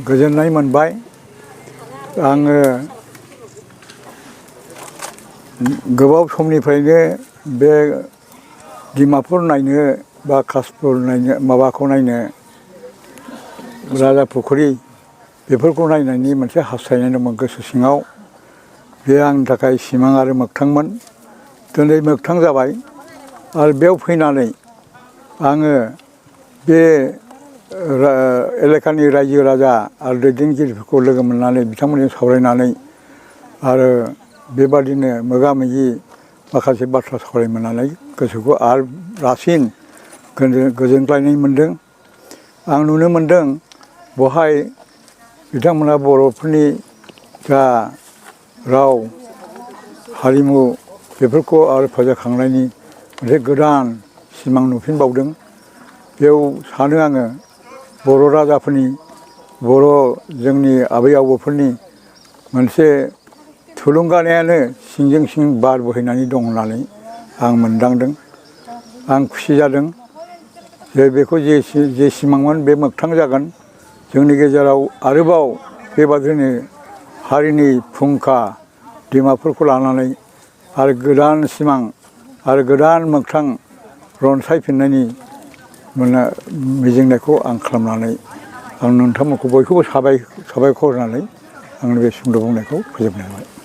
गोजोननाय मोनबाय। आङो गोबाव समनिफ्रायनो बे डिमापुर नायनो बा कासपुर नायनो माबाखौ नायनो राजापुखुरि बेफोरखौ नायनायनि मोनसे हास्थायनाय दंमोन गोसो सिङाव। बे आंनि थाखाय सिमां आरो मोगथांमोन। दिनै मोगथां जाबाय आरो बेयाव फैनानै आङो बे एलेकानि रायजो राजा आरो दैदेनगिरिफोरखौ लोगो मोननानै बिथांमोनजों सावरायनानै आरो बेबादिनो मोगा मोगि माखासे बाथ्रा सावरायमोननानै गोसोखौ आरो रासिन गोजोनग्लायनाय मोन्दों। आं नुनो मोन्दों बहाय बिथांमोना बर'फोरनि जा राव हारिमु बेफोरखौ आरो फोजाखांनायनि मोनसे गोदान सिमां नुफिनबावदों। बेयाव सानो आङो बर' राजाफोरनि बर' जोंनि आबै आबौफोरनि मोनसे थुलुंगानायानो सिंजों सिं बार बोहैनानै दं होननानै आं मोनदांदों। आं खुसि जादों जे बेखौ जे सिमांमोन बे मोगथां जागोन। जोंनि गेजेराव आरोबाव बेबादिनो हारिनि फुंखा डिमापुरखौ लानानै आरो गोदान सिमां आरो गोदान मोगथां रनसायफिननायनि मिजिंनायखौ आं खालामनानै आं नोंथांमोनखौ बयखौबो साबायखर होनानै आंनि बे सुंद' बुंनायखौ फोजोबनाय जाबाय।